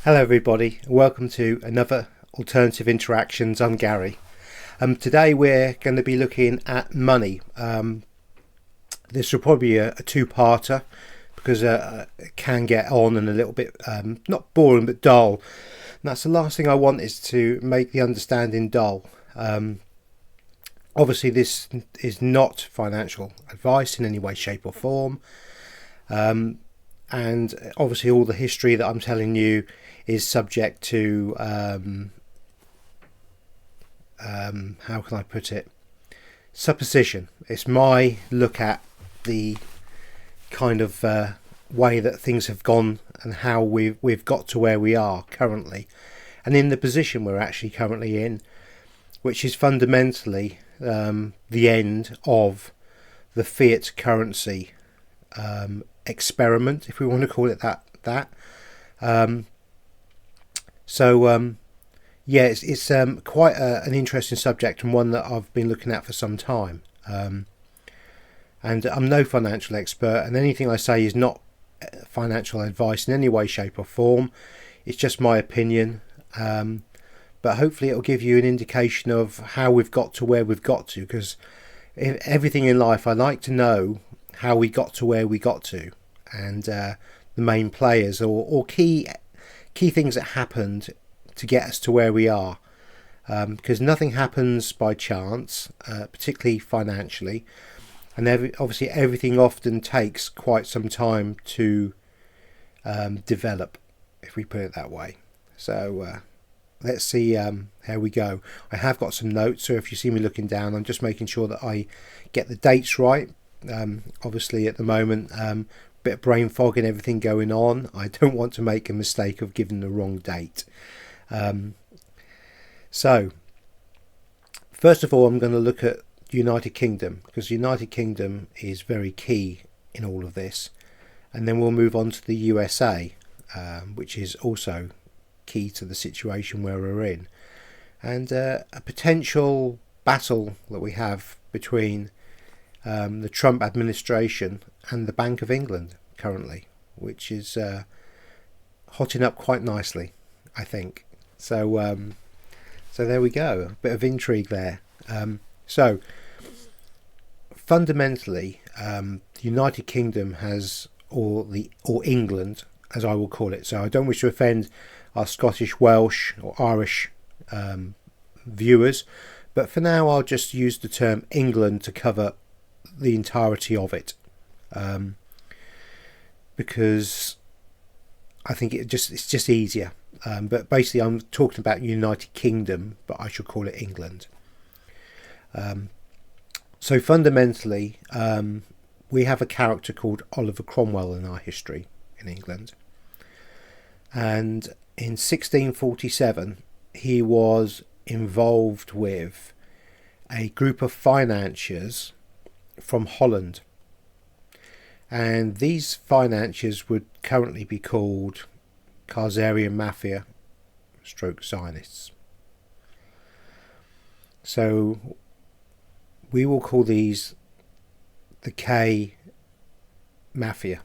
Hello everybody, welcome to another Alternative Interactions. I'm Gary. Today we're going to be looking at money. This will probably be a two-parter because it can get on and a little bit, not boring but dull. And that's the last thing I want, is to make the understanding dull. Obviously this is not financial advice in any way, shape or form. And obviously all the history that I'm telling you is subject to how can I put it, supposition. It's my look at the kind of way that things have gone and how we've got to where we are currently, and in the position we're actually currently in, which is fundamentally the end of the fiat currency experiment, if we want to call it that. Yeah, it's quite an interesting subject, and one that I've been looking at for some time. And I'm no financial expert, and anything I say is not financial advice in any way, shape or form. It's just my opinion. But hopefully it'll give you an indication of how we've got to where we've got to, because everything in life, I like to know how we got to where we got to, and the main players or key things that happened to get us to where we are, because nothing happens by chance, particularly financially, and obviously everything often takes quite some time to develop, if we put it that way. So let's see how we go. I have got some notes, so if you see me looking down, I'm just making sure that I get the dates right. Obviously at the moment, bit of brain fog and everything going on. I don't want to make a mistake of giving the wrong date. So first of all, I'm going to look at the United Kingdom, because the United Kingdom is very key in all of this, and then we'll move on to the USA, which is also key to the situation where we're in, and a potential battle that we have between the Trump administration and the Bank of England currently, which is hotting up quite nicely, I think. So there we go, a bit of intrigue there. So fundamentally, the United Kingdom has, or England, as I will call it. So I don't wish to offend our Scottish, Welsh, or Irish viewers, but for now I'll just use the term England to cover the entirety of it, because I think it's just easier. But basically I'm talking about United Kingdom, but I should call it England. So fundamentally, we have a character called Oliver Cromwell in our history in England, and in 1647 he was involved with a group of financiers from Holland, and these financiers would currently be called Khazarian Mafia / Zionists. So we will call these the K Mafia,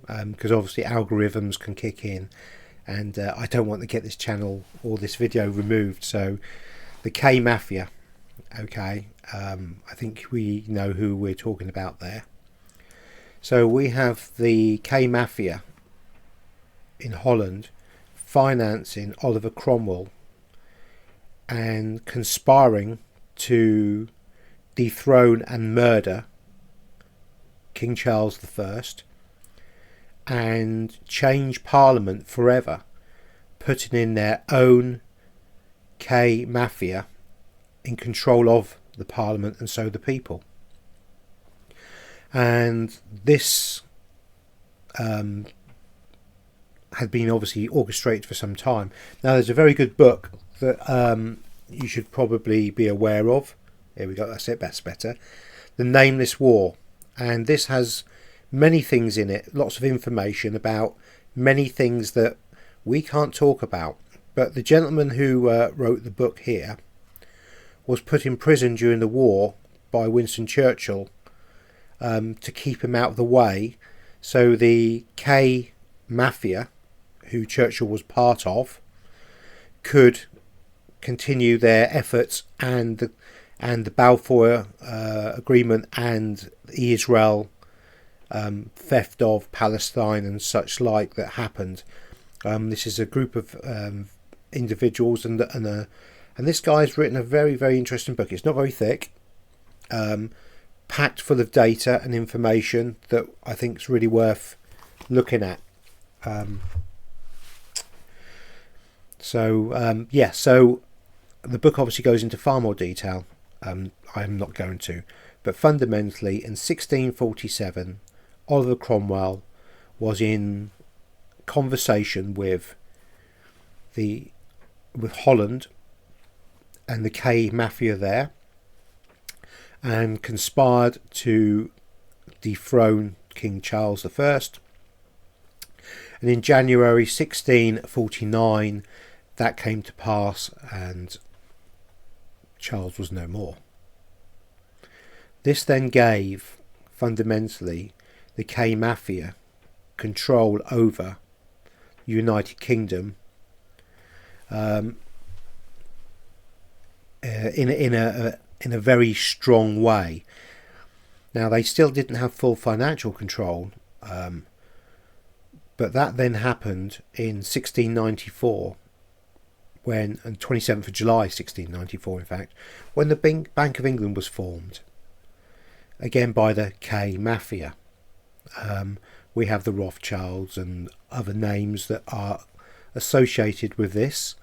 because obviously algorithms can kick in, and I don't want to get this channel or this video removed. So the K Mafia, okay, I think we know who we're talking about there. So we have the K Mafia in Holland financing Oliver Cromwell and conspiring to dethrone and murder King Charles I and change Parliament forever, putting in their own K Mafia in control of the Parliament and so the people. And this had been obviously orchestrated for some time. Now there's a very good book that you should probably be aware of. Here we go, that's it, that's better. The Nameless War. And this has many things in it, lots of information about many things that we can't talk about. But the gentleman who wrote the book here was put in prison during the war by Winston Churchill to keep him out of the way, so the K Mafia who Churchill was part of, could continue their efforts, and the Balfour Agreement and the Israel theft of Palestine and such like that happened. This is a group of individuals, and this guy's written a very, very interesting book. It's not very thick, packed full of data and information that I think is really worth looking at. So the book obviously goes into far more detail. I'm not going to, but fundamentally, in 1647, Oliver Cromwell was in conversation with Holland and the K Mafia there, and conspired to dethrone King Charles I. And in January 1649, that came to pass, and Charles was no more. This then gave, fundamentally, the K Mafia control over the United Kingdom in a very strong way. Now, they still didn't have full financial control, but that then happened in 1694, and 27th of July 1694, in fact, when the Bank of England was formed, again by the K Mafia. We have the Rothschilds and other names that are associated with this.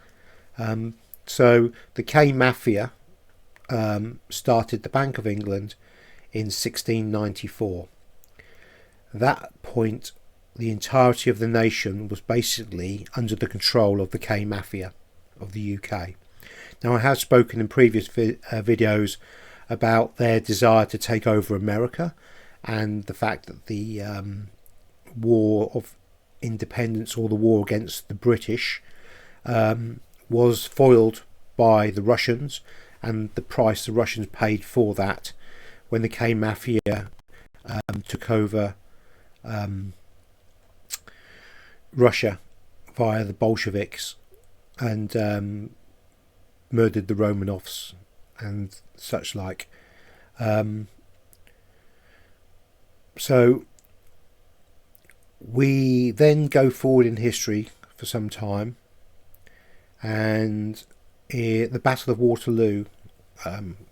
So the K Mafia started the Bank of England in 1694. At that point, the entirety of the nation was basically under the control of the K Mafia of the UK. Now, I have spoken in previous videos about their desire to take over America, and the fact that the war of independence, or the war against the British, was foiled by the Russians, and the price the Russians paid for that when the K Mafia took over Russia via the Bolsheviks and murdered the Romanovs and such like. So we then go forward in history for some time, and the Battle of Waterloo,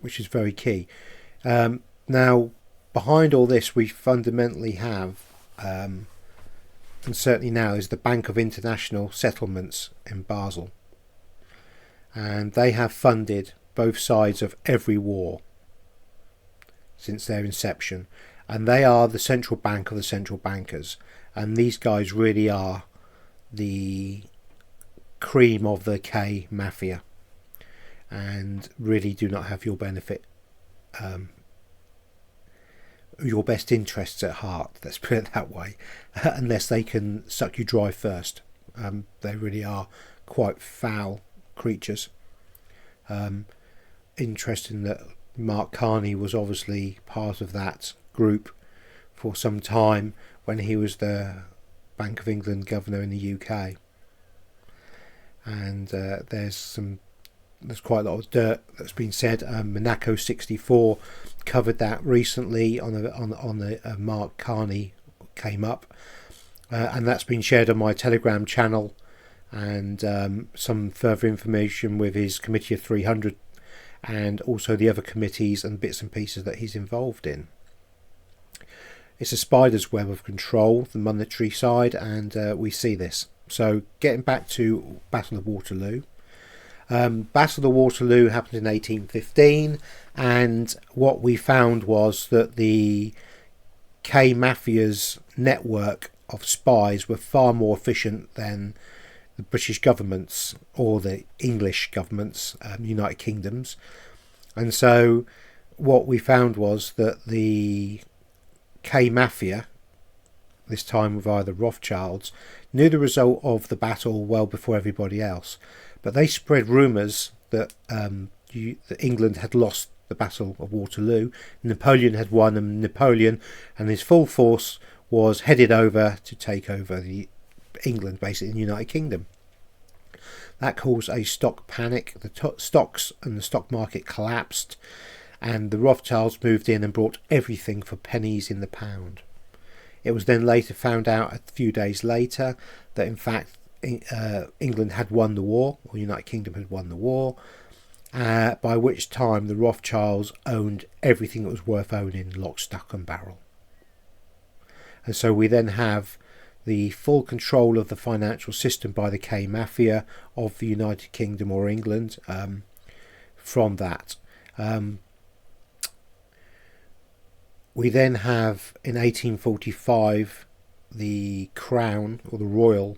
which is very key. Now, behind all this, we fundamentally have, and certainly now, is the Bank of International Settlements in Basel. And they have funded both sides of every war since their inception. And they are the central bank of the central bankers. And these guys really are the cream of the K Mafia, and really do not have your benefit, your best interests at heart, let's put it that way, unless they can suck you dry first. They really are quite foul creatures. Interesting that Mark Carney was obviously part of that group for some time when he was the Bank of England governor in the UK. And there's quite a lot of dirt that's been said. Monaco 64 covered that recently on the Mark Carney came up, and that's been shared on my Telegram channel, and some further information with his Committee of 300 and also the other committees and bits and pieces that he's involved in. It's a spider's web of control, the monetary side, and we see this. So getting back to Battle of Waterloo. Battle of Waterloo happened in 1815, and what we found was that the K Mafia's network of spies were far more efficient than the British government's or the English government's, United Kingdom's. And so what we found was that the K Mafia, this time via the Rothschilds, knew the result of the battle well before everybody else, but they spread rumours that that England had lost the Battle of Waterloo, Napoleon had won, and Napoleon and his full force was headed over to take over England, basically in the United Kingdom. That caused a stock panic. The stocks and the stock market collapsed, and the Rothschilds moved in and bought everything for pennies in the pound. It was then later found out, a few days later, that in fact England had won the war, or the United Kingdom had won the war, by which time the Rothschilds owned everything that was worth owning, lock, stock and barrel. And so we then have the full control of the financial system by the K Mafia of the United Kingdom or England from that. We then have, in 1845, the Crown, or the Royal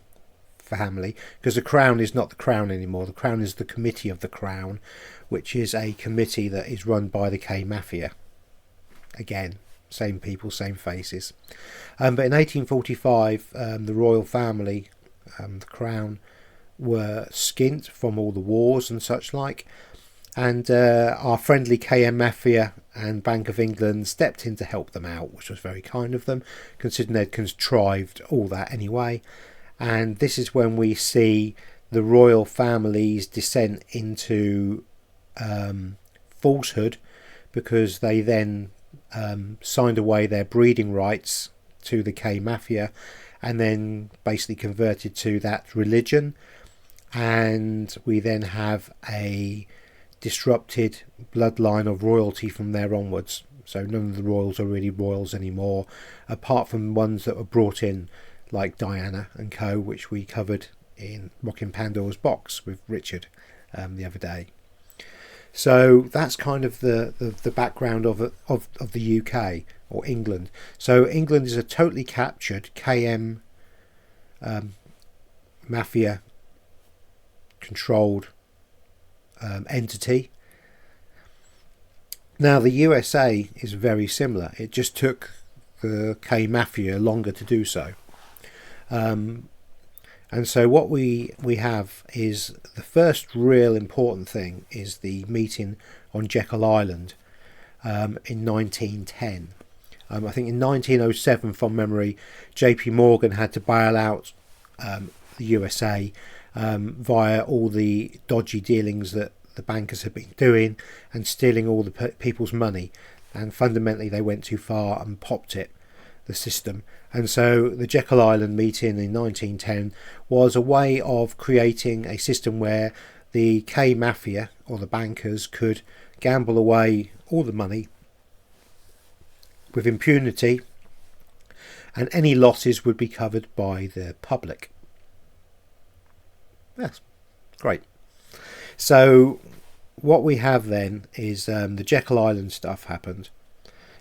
family, because the Crown is not the Crown anymore. The Crown is the Committee of the Crown, which is a committee that is run by the K Mafia. Again, same people, same faces. But in 1845, the royal family, the Crown, were skint from all the wars and such like, and our friendly KM Mafia and Bank of England stepped in to help them out, which was very kind of them, considering they'd contrived all that anyway. And this is when we see the royal family's descent into falsehood, because they then signed away their breeding rights to the K Mafia and then basically converted to that religion. And we then have a disrupted bloodline of royalty from there onwards. So none of the royals are really royals anymore, apart from ones that were brought in, like Diana and co, which we covered in Rocking Pandora's Box with Richard the other day. So that's kind of the background of the UK or England. So England is a totally captured KM Mafia controlled entity. Now the USA is very similar. It just took the K Mafia longer to do so. And so what we have is, the first real important thing is the meeting on Jekyll Island in 1910. I think in 1907, from memory, JP Morgan had to bail out the USA via all the dodgy dealings that the bankers had been doing and stealing all the people's money. And fundamentally they went too far and popped the system. And so the Jekyll Island meeting in 1910 was a way of creating a system where the K Mafia, or the bankers, could gamble away all the money with impunity, and any losses would be covered by the public. Yes, great. So what we have then is the Jekyll Island stuff happened,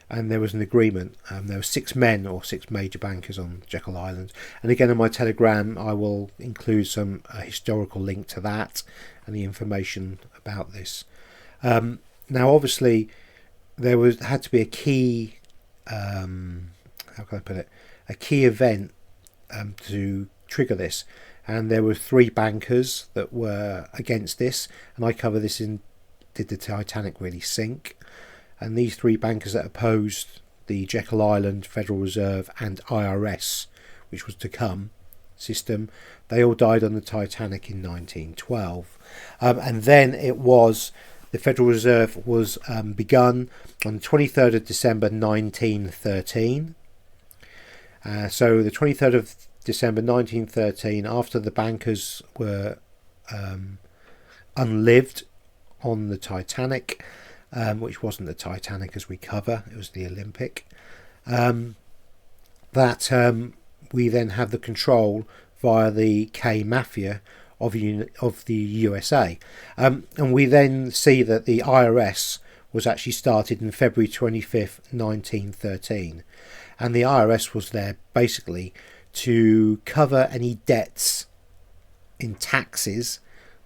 and there was an agreement. There were 6 men, or 6 major bankers, on Jekyll Island. And again, in my Telegram, I will include some historical link to that and the information about this. Now, obviously, there had to be a key, how can I put it, a key event to trigger this. And there were 3 bankers that were against this, and I cover this in Did the Titanic Really Sink? And these 3 bankers that opposed the Jekyll Island Federal Reserve and IRS, which was to come, system, they all died on the Titanic in 1912. And then it was, the Federal Reserve was begun on the 23rd of December 1913. So the 23rd of December 1913, after the bankers were unlived on the Titanic, which wasn't the Titanic as we cover, it was the Olympic, that we then have the control via the K Mafia of the USA. And we then see that the IRS was actually started on February 25th, 1913. And the IRS was there basically to cover any debts in taxes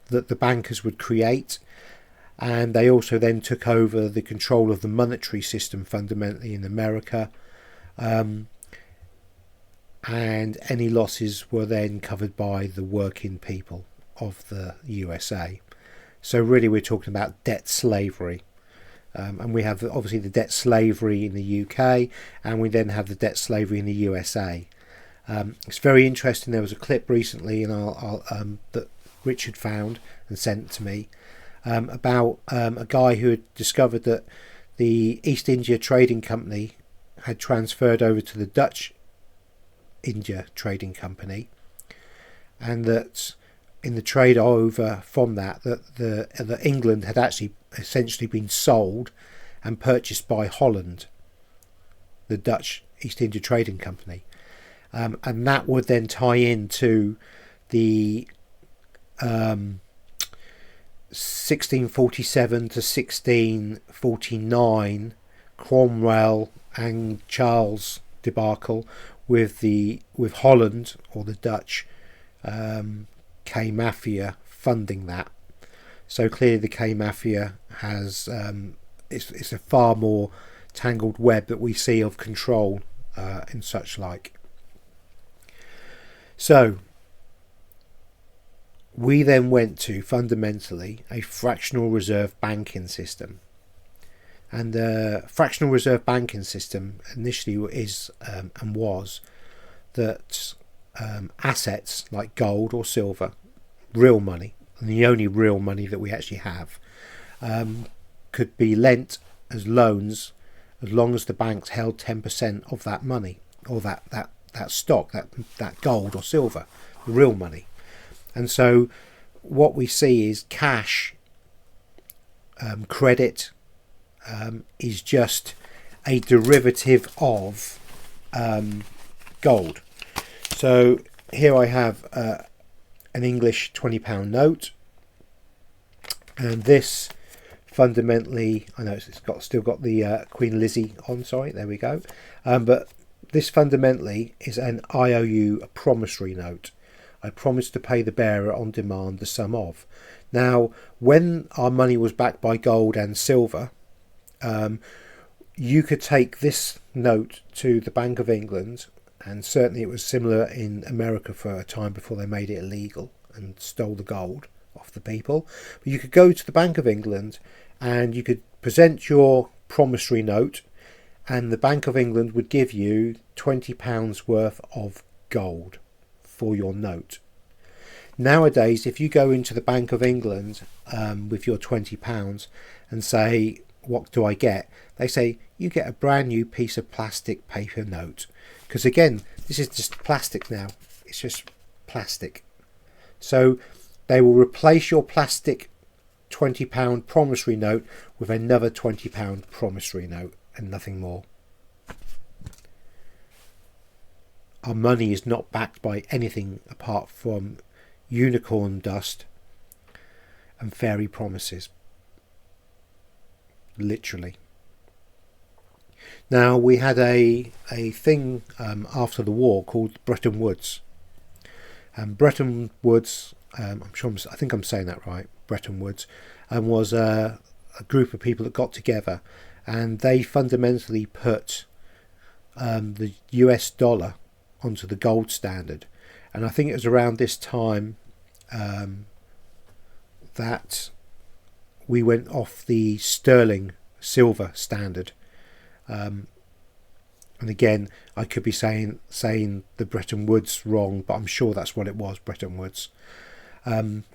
that the bankers would create. And they also then took over the control of the monetary system fundamentally in America. And any losses were then covered by the working people of the USA. So really we're talking about debt slavery. And we have obviously the debt slavery in the UK, and we then have the debt slavery in the USA. It's very interesting. There was a clip recently, and that Richard found and sent to me, about a guy who had discovered that the East India Trading Company had transferred over to the Dutch India Trading Company, and that in the trade over from that the England had actually essentially been sold and purchased by Holland, the Dutch East India Trading Company, and that would then tie into the 1647 to 1649 Cromwell and Charles debacle with Holland, or the Dutch K Mafia, funding that. So clearly the K Mafia has it's a far more tangled web that we see of control and such like. So we then went to fundamentally a fractional reserve banking system. And the fractional reserve banking system initially is and was that assets like gold or silver, real money, and the only real money that we actually have, could be lent as loans as long as the banks held 10% of that money, or that stock, that gold or silver, the real money. And so what we see is cash, credit, is just a derivative of gold. So here I have an English £20 note, and this fundamentally, I know it's still got the Queen Lizzie on, sorry, there we go, but this fundamentally is an IOU, a promissory note. I promised to pay the bearer on demand the sum of. Now, when our money was backed by gold and silver, you could take this note to the Bank of England, and certainly it was similar in America for a time before they made it illegal and stole the gold off the people. But you could go to the Bank of England and you could present your promissory note, and the Bank of England would give you £20 worth of gold for your note. Nowadays, if you go into the Bank of England with your £20 and say, what do I get? They say, you get a brand new piece of plastic paper note. Because again, this is just plastic now. It's just plastic. So they will replace your plastic £20 promissory note with another £20 promissory note and nothing more. Our money is not backed by anything apart from unicorn dust and fairy promises. Literally. Now, we had a thing after the war called Bretton Woods. And Bretton Woods, I think I'm saying that right, Bretton Woods, was a group of people that got together, and they fundamentally put the US dollar onto the gold standard. And I think it was around this time that we went off the sterling silver standard. And again, I could be saying the Bretton Woods wrong, but I'm sure that's what it was, Bretton Woods. Again,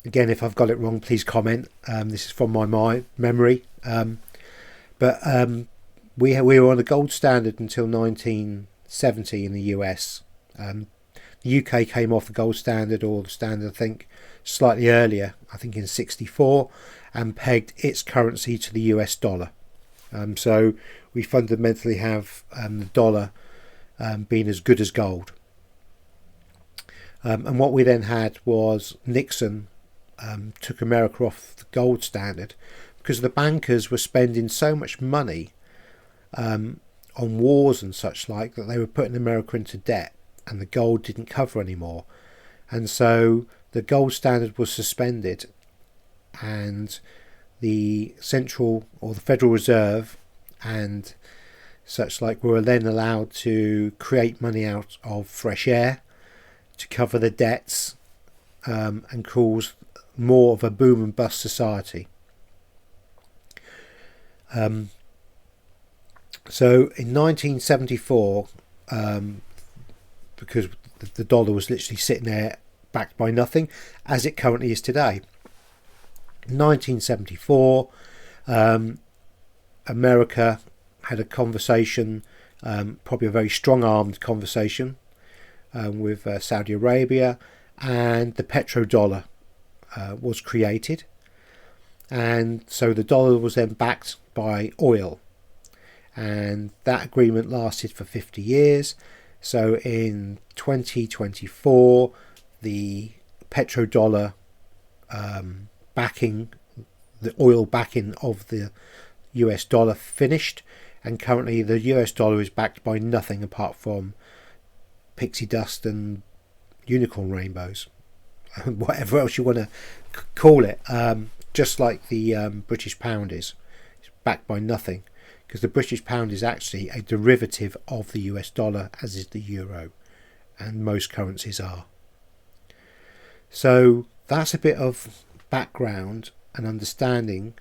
if I've got it wrong, please comment. This is from my memory. But we were on a gold standard until 1970 in the US. The UK came off the gold standard, or the standard, I think, slightly earlier, I think in 64, and pegged its currency to the US dollar. So we fundamentally have the dollar being as good as gold. And what we then had was Nixon took America off the gold standard because the bankers were spending so much money on wars and such like that they were putting America into debt, and the gold didn't cover anymore. And so the gold standard was suspended, and the central or the Federal Reserve and such like were then allowed to create money out of fresh air to cover the debts and cause more of a boom and bust society. So in 1974, the because the dollar was literally sitting there backed by nothing, as it currently is today. 1974, America had a conversation, probably a very strong-armed conversation, with Saudi Arabia, and the petrodollar was created. And so the dollar was then backed by oil, and that agreement lasted for 50 years. So in 2024, the petrodollar backing, the oil backing of the US dollar finished, and currently the US dollar is backed by nothing apart from pixie dust and unicorn rainbows, whatever else you want to call it. Just like the British pound is. It's backed by nothing, because the British pound is actually a derivative of the US dollar, as is the euro, and most currencies are. So that's a bit of background and understanding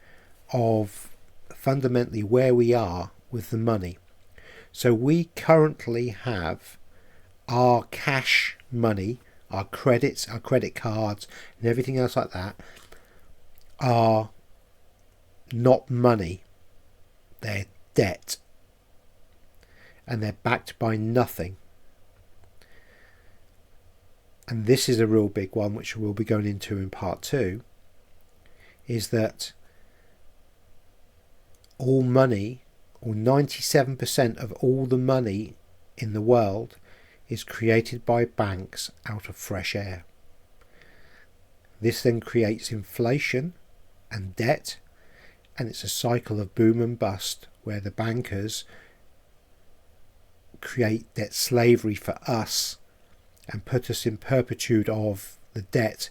of fundamentally where we are with the money. So we currently have our cash money, our credits, our credit cards and everything else like that are not money. They're debt, and they're backed by nothing. And this is a real big one, which we'll be going into in part 2, is that all money, or 97% of all the money in the world, is created by banks out of fresh air. This then creates inflation and debt, and it's a cycle of boom and bust, where the bankers create debt slavery for us and put us in perpetuity of the debt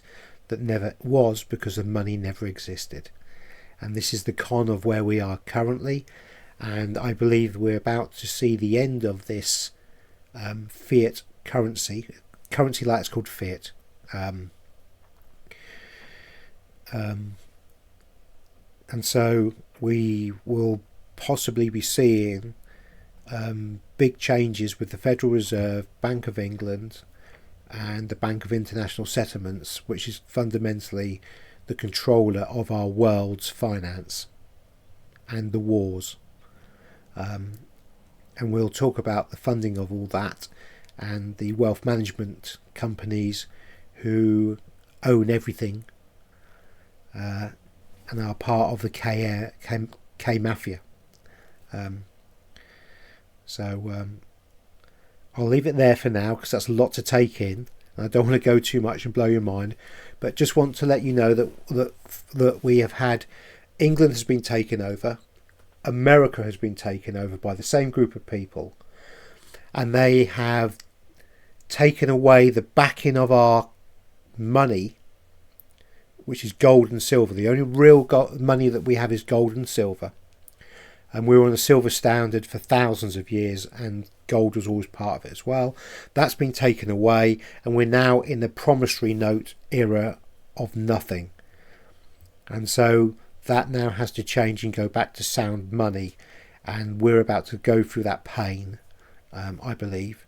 that never was, because the money never existed. And this is the con of where we are currently, and I believe we're about to see the end of this fiat currency like it's called fiat. And so we will possibly be seeing big changes with the Federal Reserve, Bank of England and the Bank of International Settlements, which is fundamentally the controller of our world's finance and the wars. And we'll talk about the funding of all that, and the wealth management companies who own everything and are part of the K Mafia. I'll leave it there for now, because that's a lot to take in. I don't want to go too much and blow your mind, but just want to let you know that we have had, England has been taken over, America has been taken over by the same group of people, and they have taken away the backing of our money, which is gold and silver. The only real money that we have is gold and silver, and we were on a silver standard for thousands of years, and gold was always part of it as well. That's been taken away, and we're now in the promissory note era of nothing, and so that now has to change and go back to sound money, and we're about to go through that pain, I believe.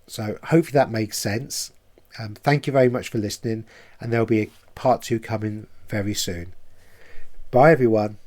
So hopefully that makes sense. Thank you very much for listening, and there'll be a part 2 coming very soon. Bye everyone.